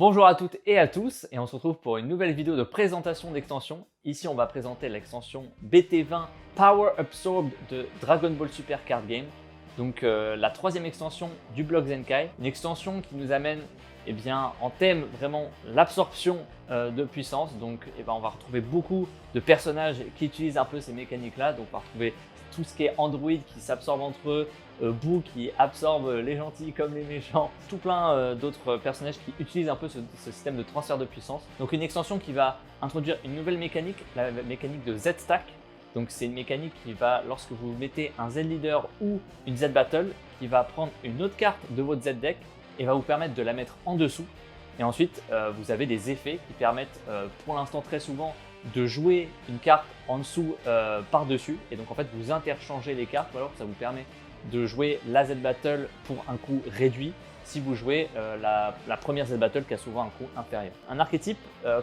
Bonjour à toutes et à tous, et on se retrouve pour une nouvelle vidéo de présentation d'extension. Ici, on va présenter l'extension BT20 Power Absorbed de Dragon Ball Super Card Game. Donc la troisième extension du bloc Zenkai, une extension qui nous amène en thème vraiment l'absorption de puissance. Donc on va retrouver beaucoup de personnages qui utilisent un peu ces mécaniques-là. Donc on va retrouver tout ce qui est Android qui s'absorbe entre eux, Boo qui absorbe les gentils comme les méchants, tout plein d'autres personnages qui utilisent un peu ce système de transfert de puissance. Donc une extension qui va introduire une nouvelle mécanique, la mécanique de Z-Stack. Donc c'est une mécanique qui va, lorsque vous mettez un Z-Leader ou une Z-Battle, qui va prendre une autre carte de votre Z-Deck et va vous permettre de la mettre en dessous. Et ensuite, vous avez des effets qui permettent, pour l'instant très souvent, de jouer une carte en dessous par-dessus. Et donc en fait, vous interchangez les cartes, ou alors ça vous permet de jouer la Z-Battle pour un coût réduit si vous jouez la première Z-Battle qui a souvent un coût inférieur. Un archétype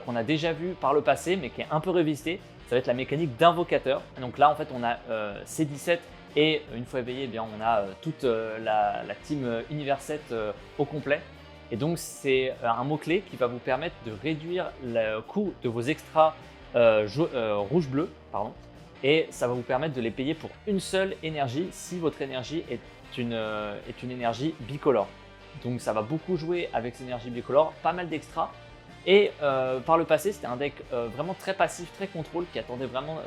qu'on a déjà vu par le passé mais qui est un peu revisité, ça va être la mécanique d'invocateur. Donc là en fait on a C17 et une fois éveillé, on a toute la team Univers 7 au complet. Et donc c'est un mot-clé qui va vous permettre de réduire le coût de vos extras rouge-bleu, et ça va vous permettre de les payer pour une seule énergie si votre énergie est une énergie bicolore. Donc ça va beaucoup jouer avec cette énergie bicolore, pas mal d'extras. Et par le passé, c'était un deck vraiment très passif, très contrôle, qui attendait vraiment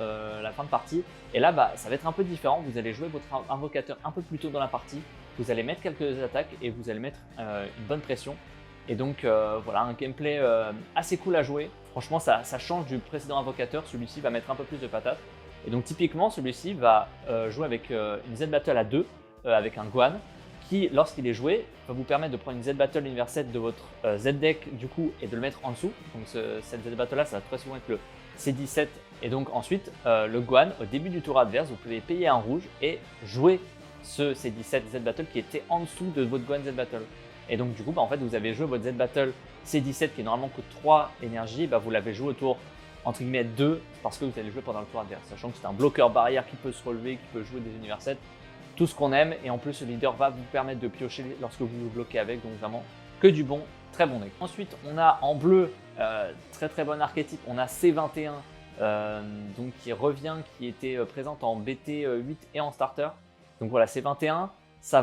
la fin de partie. Et là, ça va être un peu différent. Vous allez jouer votre invocateur un peu plus tôt dans la partie. Vous allez mettre quelques attaques et vous allez mettre une bonne pression. Et donc voilà, un gameplay assez cool à jouer. Franchement, ça change du précédent invocateur. Celui-ci va mettre un peu plus de patates. Et donc typiquement, celui-ci va jouer avec une Z-Battle à 2, avec un Gohan, qui, lorsqu'il est joué, va vous permettre de prendre une Z-Battle Univers 7 de votre Z-Deck du coup et de le mettre en dessous. Donc cette Z-Battle là, ça va très souvent être le C17. Et donc ensuite, le Gohan, au début du tour adverse, vous pouvez payer un rouge et jouer ce C17 Z-Battle qui était en dessous de votre Gohan Z-Battle. Et donc du coup, en fait, vous avez joué votre Z-Battle C17 qui normalement coûte 3 énergies, vous l'avez joué au tour entre guillemets 2 parce que vous allez jouer pendant le tour adverse, sachant que c'est un bloqueur barrière qui peut se relever, qui peut jouer des Univers 7, tout ce qu'on aime, et en plus le leader va vous permettre de piocher lorsque vous vous bloquez avec, donc vraiment que du bon, très bon deck. Ensuite on a en bleu, très bon archétype, on a C21 donc qui revient, qui était présente en BT8 et en starter. Donc voilà, C21, c'est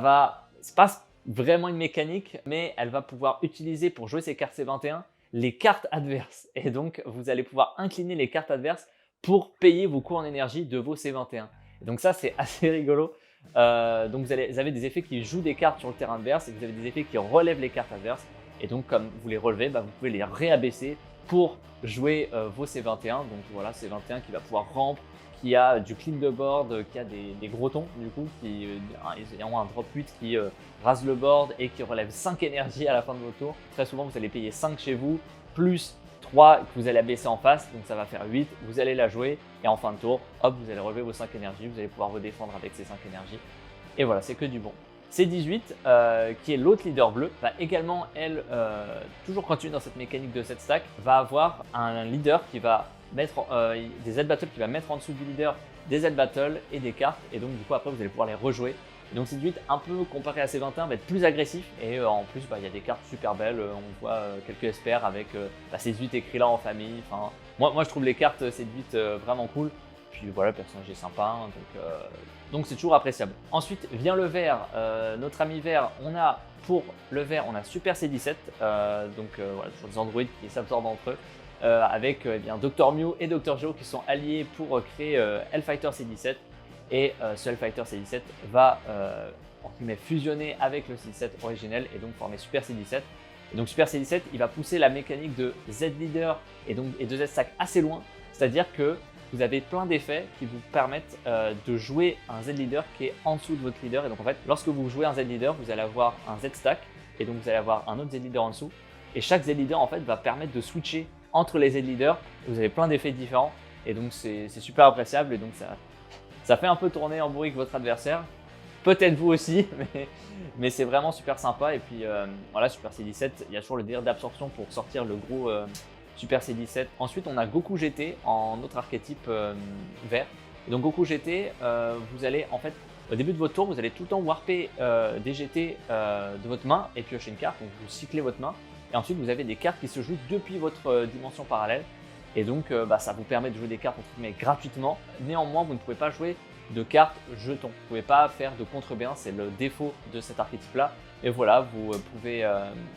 pas vraiment une mécanique, mais elle va pouvoir utiliser pour jouer ces cartes C21 les cartes adverses, et donc vous allez pouvoir incliner les cartes adverses pour payer vos coûts en énergie de vos C21. Et donc ça c'est assez rigolo. Donc vous avez des effets qui jouent des cartes sur le terrain adverse et vous avez des effets qui relèvent les cartes adverses, et donc comme vous les relevez, vous pouvez les réabaisser pour jouer vos C21. Donc voilà, C21 qui va pouvoir ramp, qui a du clean de board, qui a des gros tons du coup, qui ont un drop 8 qui rase le board et qui relève 5 énergies à la fin de votre tour. Très souvent vous allez payer 5 chez vous, plus 3 que vous allez abaisser en face, donc ça va faire 8, vous allez la jouer, et en fin de tour, hop, vous allez relever vos 5 énergies, vous allez pouvoir vous défendre avec ces 5 énergies, et voilà, c'est que du bon. C18, qui est l'autre leader bleu, va également, elle, toujours continuer dans cette mécanique de cette stack, va avoir un leader qui va mettre des Z-Battle, qui va mettre en dessous du leader des Z-Battle et des cartes, et donc du coup après vous allez pouvoir les rejouer. Et donc C18, un peu comparé à C21, va être plus agressif, et en plus il y a des cartes super belles, on voit quelques espères avec C18 écrit là en famille. Enfin, moi je trouve les cartes C18 vraiment cool, puis voilà, le personnage est sympa, donc c'est toujours appréciable. Ensuite vient le vert, notre ami vert, pour le vert on a Super C17, voilà, toujours des androïdes qui s'absorbent entre eux, avec Dr Mew et Dr Geo qui sont alliés pour créer Hellfighter C17. Et ce Hellfighter C17 va fusionner avec le C17 originel et donc former Super C17. Et donc Super C17, il va pousser la mécanique de Z-Leader et de Z-Stack assez loin, c'est-à-dire que vous avez plein d'effets qui vous permettent de jouer un Z-Leader qui est en dessous de votre leader. Et donc en fait, lorsque vous jouez un Z-Leader, vous allez avoir un Z-Stack et donc vous allez avoir un autre Z-Leader en dessous. Et chaque Z-Leader en fait va permettre de switcher entre les Z-Leaders. Vous avez plein d'effets différents et donc c'est super appréciable, et donc ça fait un peu tourner en bourrique votre adversaire, peut-être vous aussi, mais c'est vraiment super sympa. Et puis voilà, Super C17, il y a toujours le délire d'absorption pour sortir le gros Super C17. Ensuite, on a Goku GT en autre archétype vert. Et donc Goku GT, vous allez en fait, au début de votre tour, vous allez tout le temps warper des GT de votre main et piocher une carte, donc vous cyclez votre main. Et ensuite, vous avez des cartes qui se jouent depuis votre dimension parallèle. Et donc, ça vous permet de jouer des cartes entre guillemets gratuitement. Néanmoins, vous ne pouvez pas jouer de cartes jetons. Vous ne pouvez pas faire de contre-bien, c'est le défaut de cet archétype-là. Et voilà, vous pouvez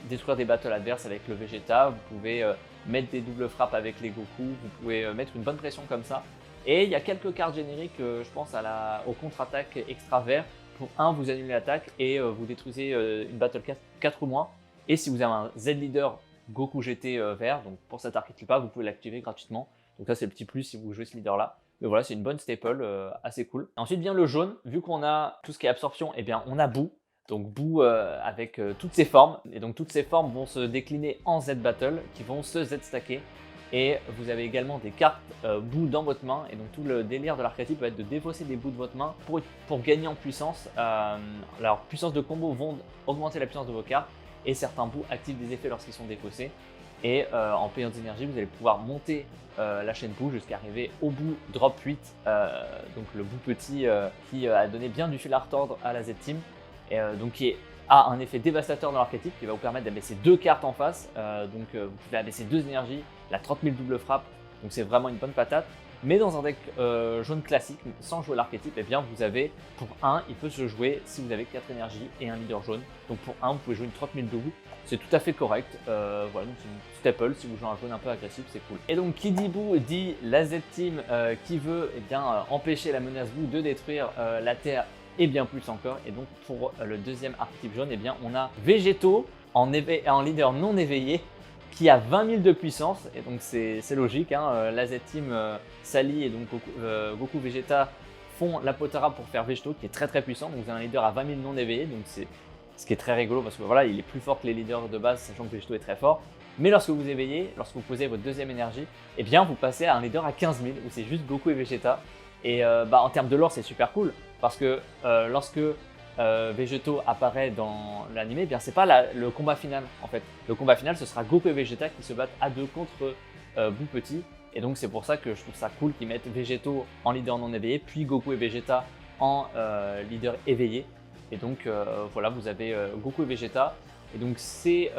détruire des battles adverses avec le Vegeta, vous pouvez mettre des doubles frappes avec les Goku, vous pouvez mettre une bonne pression comme ça. Et il y a quelques cartes génériques, je pense au contre-attaque extra vert. Pour 1, vous annulez l'attaque et vous détruisez une battle 4 ou moins. Et si vous avez un Z-Leader Goku GT vert, donc pour cet archétype-là, vous pouvez l'activer gratuitement. Donc ça, c'est le petit plus si vous jouez ce leader-là. Mais voilà, c'est une bonne staple assez cool. Ensuite vient le jaune. Vu qu'on a tout ce qui est absorption, eh bien on a Boo. Donc Boo avec toutes ses formes. Et donc toutes ces formes vont se décliner en Z-Battle qui vont se Z-stacker. Et vous avez également des cartes Boo dans votre main. Et donc tout le délire de l'archétype va être de défausser des bouts de votre main pour gagner en puissance. Alors puissance de combo vont augmenter la puissance de vos cartes. Et certains bouts activent des effets lorsqu'ils sont défaussés. Et en payant des énergies, vous allez pouvoir monter la chaîne Boo jusqu'à arriver au bout drop 8, donc le Boo petit qui a donné bien du fil à retordre à la Z-Team, et donc qui a un effet dévastateur dans l'archétype qui va vous permettre d'abaisser 2 cartes en face, vous pouvez abaisser 2 énergies, la 30 000 double frappe, donc c'est vraiment une bonne patate. Mais dans un deck jaune classique, sans jouer l'archétype, eh bien vous avez, pour 1, il peut se jouer si vous avez 4 énergies et un leader jaune. Donc pour 1, vous pouvez jouer une 30 000 double. C'est tout à fait correct. Voilà, donc c'est une staple. Si vous jouez un jaune un peu agressif, c'est cool. Et donc qui dit Boo dit la Z-Team qui veut empêcher la menace Boo de détruire la Terre et bien plus encore. Et donc pour le deuxième archétype jaune, eh bien on a Végéto en leader non éveillé, qui a 20 000 de puissance, et donc c'est logique, hein. La Z-Team s'allie et donc Goku Vegeta font la Potara pour faire Végéto qui est très très puissant, donc vous avez un leader à 20 000 non éveillés, donc c'est ce qui est très rigolo parce que voilà, il est plus fort que les leaders de base, sachant que Végéto est très fort. Mais lorsque vous éveillez, lorsque vous posez votre deuxième énergie, eh bien vous passez à un leader à 15 000 où c'est juste Goku et Vegeta. Et en termes de lore, c'est super cool parce que lorsque Végéto apparaît dans l'anime, bien c'est pas le combat final en fait. Le combat final, ce sera Goku et Vegeta qui se battent à deux contre Boo Petit. Et donc c'est pour ça que je trouve ça cool qu'ils mettent Végéto en leader non éveillé, puis Goku et Vegeta en leader éveillé. Et donc voilà, vous avez Goku et Vegeta. Et donc ces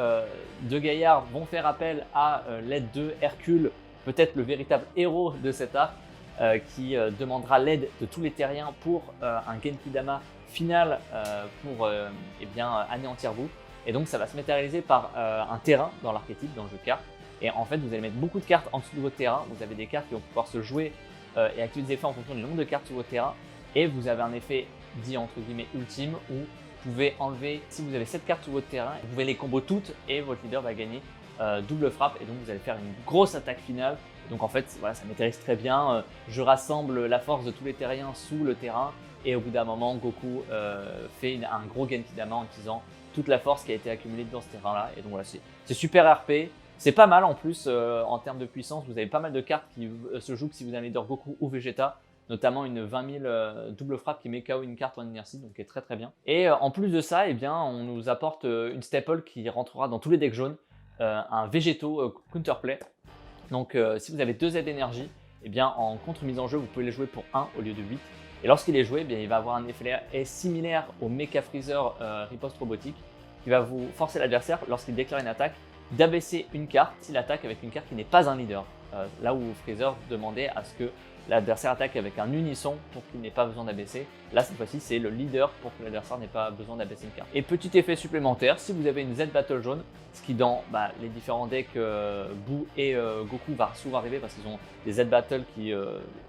deux gaillards vont faire appel à l'aide de Hercule, peut-être le véritable héros de cet arc, qui demandera l'aide de tous les terriens pour un Genkidama final pour anéantir Boo. Et donc ça va se matérialiser par un terrain dans l'archétype, dans le jeu de cartes. Et en fait, vous allez mettre beaucoup de cartes en dessous de votre terrain. Vous avez des cartes qui vont pouvoir se jouer et activer des effets en fonction du nombre de cartes sur votre terrain. Et vous avez un effet dit entre guillemets ultime où vous pouvez enlever, si vous avez 7 cartes sur votre terrain, vous pouvez les combo toutes et votre leader va gagner double frappe. Et donc vous allez faire une grosse attaque finale. Donc en fait, voilà, ça maîtrise très bien. Je rassemble la force de tous les terriens sous le terrain. Et au bout d'un moment, Goku fait un gros Genkidama en utilisant toute la force qui a été accumulée dans ce terrain-là. Et donc voilà, c'est super RP. C'est pas mal en plus en termes de puissance. Vous avez pas mal de cartes qui se jouent si vous avez un leader Goku ou Vegeta. Notamment une 20 000 double frappe qui met KO une carte en inertie, donc qui est très très bien. Et en plus de ça, eh bien, on nous apporte une staple qui rentrera dans tous les decks jaunes, un Végéto counterplay. Donc si vous avez 2 Z d'énergie, eh bien en contre mise en jeu, vous pouvez les jouer pour 1 au lieu de 8. Et lorsqu'il est joué, eh bien, il va avoir un effet similaire au Mecha Freezer riposte robotique, qui va vous forcer l'adversaire, lorsqu'il déclare une attaque, d'abaisser une carte s'il attaque avec une carte qui n'est pas un leader. Là où Freezer demandait à ce que l'adversaire attaque avec un unisson pour qu'il n'ait pas besoin d'abaisser. Là, cette fois-ci, c'est le leader pour que l'adversaire n'ait pas besoin d'abaisser une carte. Et petit effet supplémentaire, si vous avez une Z Battle jaune, ce qui dans les différents decks Boo et Goku va souvent arriver parce qu'ils ont des Z Battle qui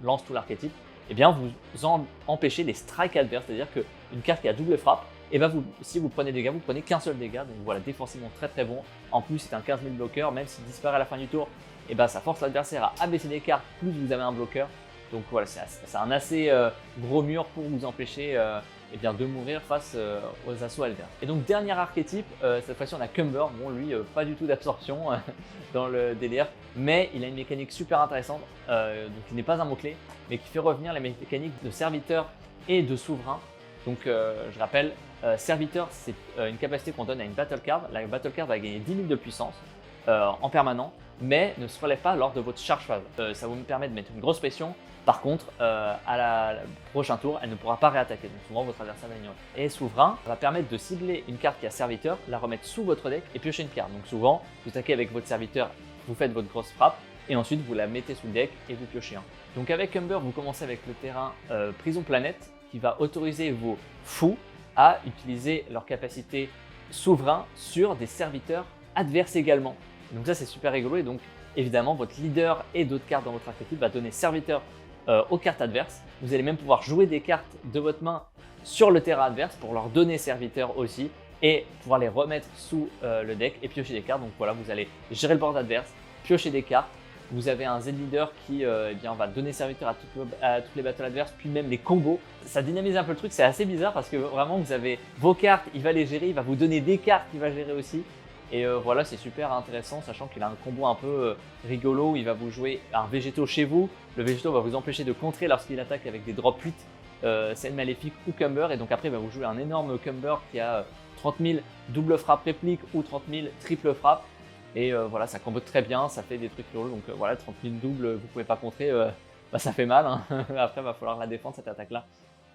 lancent tout l'archétype, eh bien vous empêchez les strikes adverses, c'est-à-dire qu'une carte qui a double frappe, et ben si vous prenez des dégâts, vous prenez qu'un seul dégât. Donc voilà, défensivement très très bon. En plus, c'est un 15 000 bloqueur, même s'il disparaît à la fin du tour, et ben ça force l'adversaire à abaisser des cartes, plus vous avez un bloqueur. Donc voilà, c'est un assez gros mur pour vous empêcher de mourir face aux assauts adverses. Et donc dernier archétype, cette fois-ci on a Cumber. Bon lui, pas du tout d'absorption dans le délire, mais il a une mécanique super intéressante, donc il n'est pas un mot-clé, mais qui fait revenir les mécaniques de serviteur et de souverain. Donc je rappelle, serviteur c'est une capacité qu'on donne à une battle card. La battle card va gagner 10 000 de puissance en permanent. mais ne se relève pas lors de votre charge phase. Ça vous permet de mettre une grosse pression. Par contre, à le prochain tour, elle ne pourra pas réattaquer. Donc souvent, votre adversaire va ignorer. Et souverain va permettre de cibler une carte qui a serviteur, la remettre sous votre deck et piocher une carte. Donc souvent, vous attaquez avec votre serviteur, vous faites votre grosse frappe et ensuite vous la mettez sous le deck et vous piochez un. Donc avec Umber, vous commencez avec le terrain Prison Planète qui va autoriser vos fous à utiliser leur capacité souverain sur des serviteurs adverses également. Donc ça, c'est super rigolo et donc évidemment, votre leader et d'autres cartes dans votre archétype va donner serviteur aux cartes adverses. Vous allez même pouvoir jouer des cartes de votre main sur le terrain adverse pour leur donner serviteur aussi et pouvoir les remettre sous le deck et piocher des cartes. Donc voilà, vous allez gérer le board adverse, piocher des cartes. Vous avez un Z-Leader qui va donner serviteur à toutes les battles adverses, puis même les combos. Ça dynamise un peu le truc, c'est assez bizarre parce que vraiment vous avez vos cartes, il va les gérer, il va vous donner des cartes qu'il va gérer aussi. Et voilà, c'est super intéressant, sachant qu'il a un combo un peu rigolo où il va vous jouer un végétaux chez vous. Le végétaux va vous empêcher de contrer lorsqu'il attaque avec des drops 8, scène maléfique ou Cumber. Et donc après, il va vous jouer un énorme Cumber qui a 30 000 double frappe réplique ou 30 000 triple frappe. Et voilà, ça combo très bien, ça fait des trucs rigolos. Donc voilà, 30 000 doubles, vous pouvez pas contrer, ça fait mal. Hein. Après, il va falloir la défendre cette attaque-là.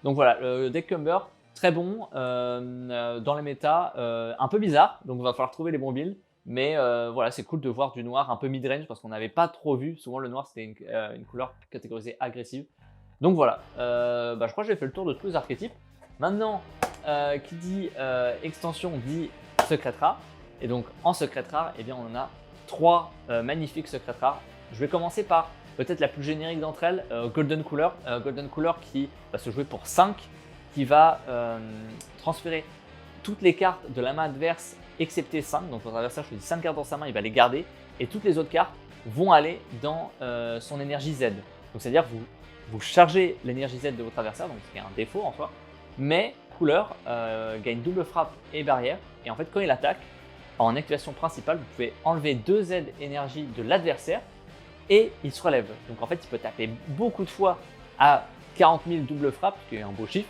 Donc voilà, le deck Cumber. Très bon dans les méta, un peu bizarre, donc il va falloir trouver les bons builds. Mais voilà, c'est cool de voir du noir un peu mid-range parce qu'on n'avait pas trop vu. Souvent, le noir c'était une couleur catégorisée agressive. Donc voilà, je crois que j'ai fait le tour de tous les archétypes. Maintenant, qui dit extension dit secret rare. Et donc en secret rare, eh bien, on en a 3 magnifiques secrets rares. Je vais commencer par peut-être la plus générique d'entre elles, Golden Cooler. Golden Cooler qui va se jouer pour 5. Qui va transférer toutes les cartes de la main adverse excepté 5. Donc votre adversaire choisit 5 cartes dans sa main, il va les garder. Et toutes les autres cartes vont aller dans son énergie Z. Donc c'est-à-dire que vous chargez l'énergie Z de votre adversaire, donc c'est un défaut en soi. Mais couleur gagne double frappe et barrière. Et en fait quand il attaque, en activation principale, vous pouvez enlever 2 Z énergie de l'adversaire et il se relève. Donc en fait il peut taper beaucoup de fois à 40 000 double frappe, ce qui est un beau chiffre.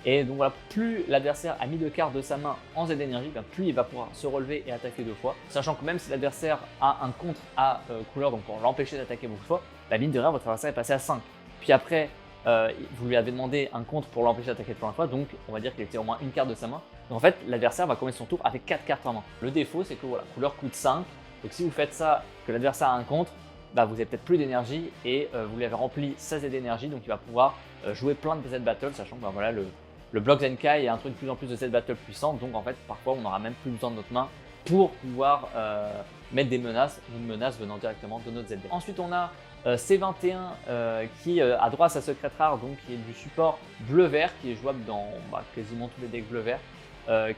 Et donc voilà, plus l'adversaire a mis de cartes de sa main en Z d'énergie, plus il va pouvoir se relever et attaquer 2 fois. Sachant que même si l'adversaire a un contre à couleur, donc pour l'empêcher d'attaquer beaucoup de fois, mine de rien, votre adversaire est passé à 5. Puis après, vous lui avez demandé un contre pour l'empêcher d'attaquer plein de fois, donc on va dire qu'il était au moins une carte de sa main. Donc en fait, l'adversaire va commencer son tour avec 4 cartes en main. Le défaut, c'est que voilà, couleur coûte 5. Donc si vous faites ça, que l'adversaire a un contre, vous avez peut-être plus d'énergie et vous lui avez rempli sa Z d'énergie, donc il va pouvoir jouer plein de Z battles, sachant que voilà, le bloc Zenkai est un truc de plus en plus de Z battle puissant, donc en fait parfois on n'aura même plus besoin de notre main pour pouvoir mettre des menaces, une menace venant directement de notre Z deck. Ensuite on a C21 qui a droit à sa secret rare, donc qui est du support bleu-vert, qui est jouable dans quasiment tous les decks bleu-vert,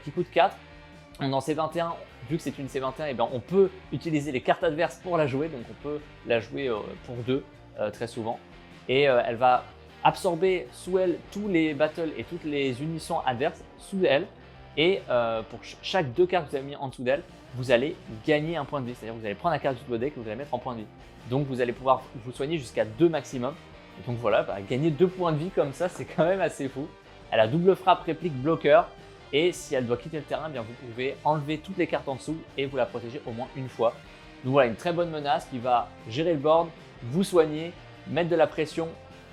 qui coûte 4. Dans C21, vu que c'est une C21, on peut utiliser les cartes adverses pour la jouer, donc on peut la jouer pour 2 très souvent. Et elle va absorber sous elle tous les battles et toutes les unisons adverses sous elle. Et pour chaque 2 cartes que vous avez mis en dessous d'elle, vous allez gagner un point de vie. C'est-à-dire que vous allez prendre la carte du votre deck et vous allez mettre en point de vie. Donc vous allez pouvoir vous soigner jusqu'à 2 maximum. Et donc voilà, gagner 2 points de vie comme ça, c'est quand même assez fou. Elle a double frappe, réplique, bloqueur. Et si elle doit quitter le terrain, vous pouvez enlever toutes les cartes en dessous et vous la protéger au moins une fois. Donc voilà, une très bonne menace qui va gérer le board, vous soigner, mettre de la pression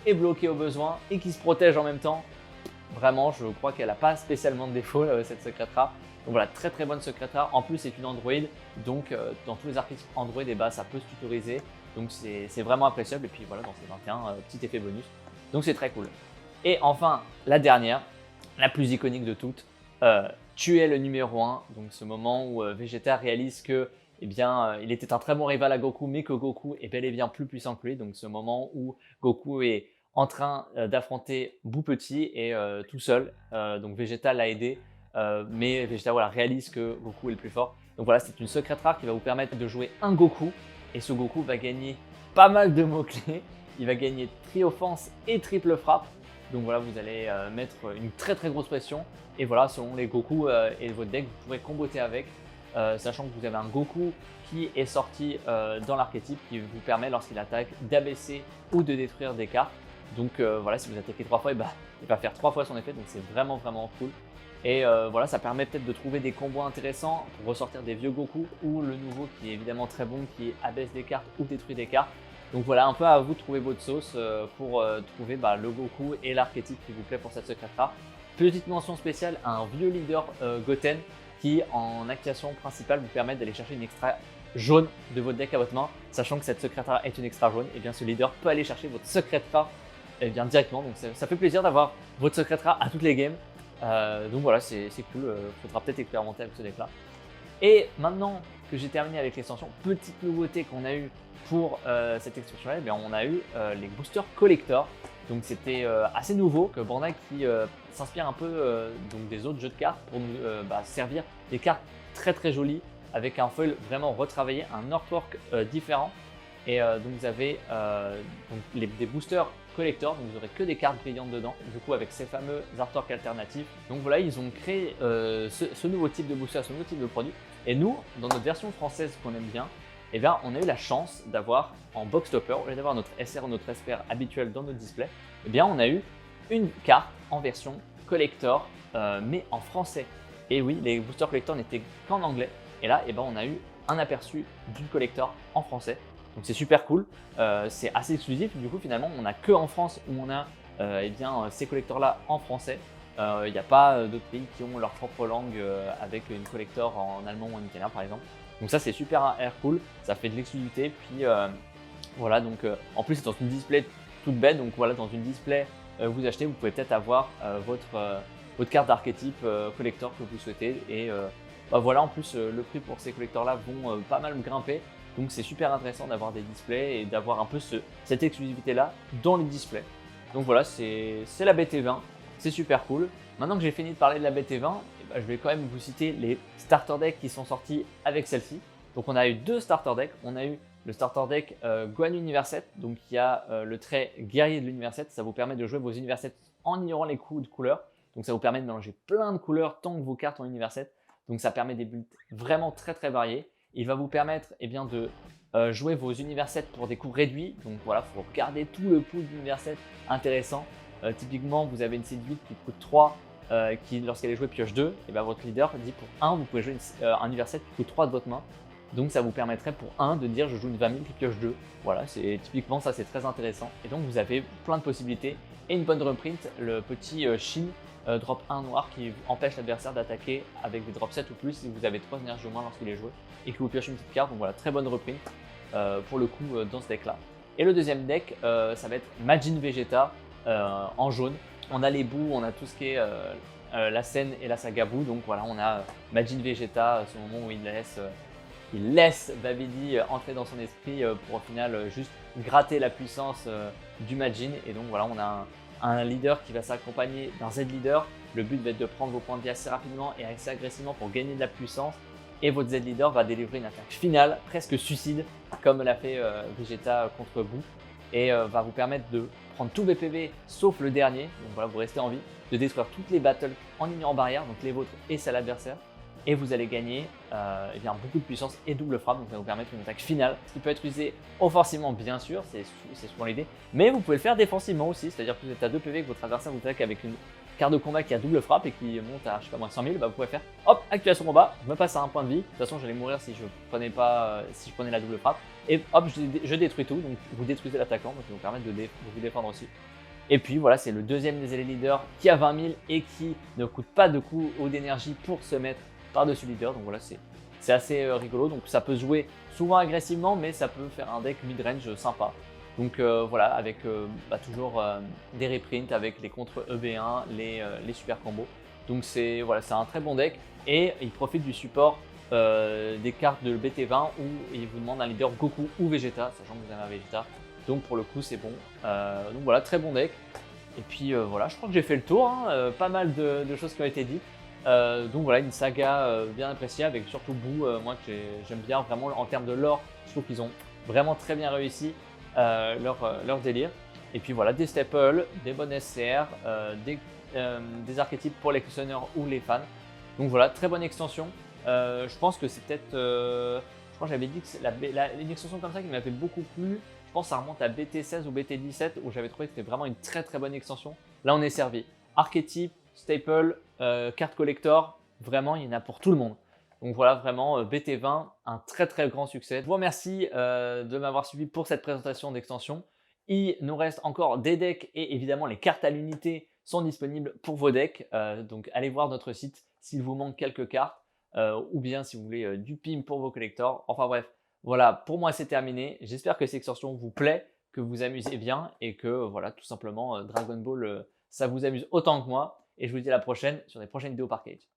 et bloquer au besoin et qui se protège en même temps. Vraiment, je crois qu'elle n'a pas spécialement de défaut cette secret rare. Donc voilà, très très bonne secret rare. En plus, c'est une Android, donc dans tous les articles Android, ça peut se tutoriser. Donc c'est vraiment appréciable. Et puis voilà, dans ces 21, petit effet bonus. Donc c'est très cool. Et enfin, la dernière, la plus iconique de toutes. Tu es le numéro 1, donc ce moment où Vegeta réalise que il était un très bon rival à Goku, mais que Goku est bel et bien plus puissant que lui. Donc ce moment où Goku est en train d'affronter Boo Petit et tout seul. Donc Vegeta l'a aidé, mais Vegeta réalise que Goku est le plus fort. Donc voilà, c'est une secret rare qui va vous permettre de jouer un Goku. Et ce Goku va gagner pas mal de mots-clés. Il va gagner tri-offense et triple frappe. Donc voilà, vous allez mettre une très très grosse pression. Et voilà, selon les Goku et votre deck, vous pourrez comboter avec. Sachant que vous avez un Goku qui est sorti dans l'archétype qui vous permet, lorsqu'il attaque, d'abaisser ou de détruire des cartes. Donc voilà, si vous attaquez 3 fois, il va faire 3 fois son effet, donc c'est vraiment cool. Et voilà, ça permet peut-être de trouver des combos intéressants pour ressortir des vieux Goku ou le nouveau qui est évidemment très bon, qui abaisse des cartes ou détruit des cartes. Donc voilà, un peu à vous de trouver votre sauce pour trouver le Goku et l'archétype qui vous plaît pour cette secret rare. Petite mention spéciale à un vieux leader Goten qui en activation principale vous permet d'aller chercher une extra jaune de votre deck à votre main, sachant que cette secret rare est une extra jaune, et bien ce leader peut aller chercher votre secret rare directement. Donc ça fait plaisir d'avoir votre secret rare à toutes les games. Donc voilà, c'est cool, faudra peut-être expérimenter avec ce deck là. Et maintenant que j'ai terminé avec l'extension, petite nouveauté qu'on a eu pour cette extension là, on a eu les boosters collector. Donc c'était assez nouveau que Bandai qui s'inspire un peu donc des autres jeux de cartes pour nous servir des cartes très jolies avec un foil vraiment retravaillé, un artwork différent. Et donc vous avez des boosters collector, donc vous n'aurez que des cartes brillantes dedans, du coup avec ces fameux artworks alternatifs. Donc voilà, ils ont créé ce nouveau type de booster, ce nouveau type de produit. Et nous, dans notre version française qu'on aime bien, eh bien, on a eu la chance d'avoir en box topper, au lieu d'avoir notre SR ou notre SPR habituel dans notre display, eh bien on a eu une carte en version collector, mais en français. Et oui, les boosters collector n'étaient qu'en anglais. Et là, on a eu un aperçu d'une collector en français. Donc c'est super cool, c'est assez exclusif. Du coup, finalement, on n'a que en France où on a ces collectors-là en français. Il n'y a pas d'autres pays qui ont leur propre langue avec une collector en allemand ou en italien, par exemple. Donc ça, c'est super cool, ça fait de l'exclusivité. Puis voilà, donc en plus, c'est dans une display toute bête. Donc voilà, dans une display, vous achetez, vous pouvez peut-être avoir votre carte d'archétype collector que vous souhaitez. Et voilà, en plus, le prix pour ces collectors-là vont pas mal grimper. Donc c'est super intéressant d'avoir des displays et d'avoir un peu cette exclusivité-là dans les displays. Donc voilà, c'est la BT20, c'est super cool. Maintenant que j'ai fini de parler de la BT20, je vais quand même vous citer les starter decks qui sont sortis avec celle-ci. Donc on a eu deux starter decks. On a eu le starter deck Gohan Univers 7, donc il y a le trait guerrier de l'Univers 7. Ça vous permet de jouer vos Univers 7 en ignorant les coups de couleurs. Donc ça vous permet de mélanger plein de couleurs tant que vos cartes ont Univers 7. Donc ça permet des builds vraiment très variés. Il va vous permettre de jouer vos Univers 7 pour des coûts réduits. Donc voilà, il faut garder tout le pool d'Univers 7 intéressant. Typiquement, vous avez une Seed 8 qui coûte 3, qui lorsqu'elle est jouée pioche 2. Et votre leader dit pour 1, vous pouvez jouer un Univers 7 qui coûte 3 de votre main. Donc ça vous permettrait pour 1 de dire je joue une 20 000 qui pioche 2. Voilà, typiquement ça c'est très intéressant. Et donc vous avez plein de possibilités. Et une bonne reprint, le petit Shin drop 1 noir qui empêche l'adversaire d'attaquer avec des drop 7 ou plus si vous avez 3 énergies au moins lorsqu'il est joué et que vous piochez une petite carte. Donc voilà, très bonne reprint pour le coup dans ce deck là. Et le deuxième deck, ça va être Majin Vegeta en jaune. On a les bouts, on a tout ce qui est la scène et la saga bout. Donc voilà, on a Majin Vegeta, ce moment où il laisse Babidi entrer dans son esprit pour au final juste gratter la puissance du Majin. Et donc voilà, on a un leader qui va s'accompagner d'un Z leader. Le but va être de prendre vos points de vie assez rapidement et assez agressivement pour gagner de la puissance. Et votre Z leader va délivrer une attaque finale, presque suicide, comme l'a fait Vegeta contre Boo. Et va vous permettre de prendre tous vos PV sauf le dernier. Donc voilà, vous restez en vie, de détruire toutes les battles en ignorant barrière, donc les vôtres et celles adversaires. Et vous allez gagner beaucoup de puissance et double frappe, donc ça va vous permettre une attaque finale, ce qui peut être utilisé offensivement bien sûr, c'est souvent l'idée, mais vous pouvez le faire défensivement aussi, c'est-à-dire que vous êtes à 2 PV, que votre adversaire vous attaque avec une carte de combat qui a double frappe et qui monte à, je sais pas moi, 100 000, vous pouvez faire hop, activation combat, je me passe à un point de vie, de toute façon j'allais mourir si je prenais la double frappe, et hop, je détruis tout, donc vous détruisez l'attaquant, donc ça vous permet de vous défendre aussi. Et puis voilà, c'est le deuxième des leaders qui a 20 000 et qui ne coûte pas de coût ou d'énergie pour se mettre par-dessus leader. Donc voilà, c'est assez rigolo. Donc ça peut se jouer souvent agressivement, mais ça peut faire un deck mid-range sympa. Donc voilà, avec toujours des reprints avec les contre EB1, les super combos. Donc c'est un très bon deck et il profite du support des cartes de BT20 où il vous demande un leader Goku ou Vegeta, sachant que vous avez un Vegeta. Donc pour le coup c'est bon. Donc voilà, très bon deck. Et puis voilà, je crois que j'ai fait le tour, hein. Pas mal de choses qui ont été dites. Donc voilà, une saga bien appréciée avec surtout Boo, moi que j'aime bien vraiment en termes de lore. Je trouve qu'ils ont vraiment très bien réussi leur délire. Et puis voilà, des staples, des bonnes SCR, des archétypes pour les collectionneurs ou les fans. Donc voilà, très bonne extension. Je pense que c'est peut-être, je crois que j'avais dit que c'est une extension comme ça qui m'avait beaucoup plu. Je pense que ça remonte à BT16 ou BT17 où j'avais trouvé que c'était vraiment une très très bonne extension. Là, on est servi. Archétype, staple, carte collector, vraiment, il y en a pour tout le monde. Donc voilà, vraiment, BT20, un très très grand succès. Je vous remercie de m'avoir suivi pour cette présentation d'extension. Il nous reste encore des decks et évidemment les cartes à l'unité sont disponibles pour vos decks. Donc allez voir notre site s'il vous manque quelques cartes ou bien si vous voulez du PIM pour vos collectors. Enfin bref, voilà, pour moi c'est terminé. J'espère que cette extension vous plaît, que vous vous amusez bien et que voilà, tout simplement Dragon Ball, ça vous amuse autant que moi. Et je vous dis à la prochaine sur des prochaines vidéos par Cage.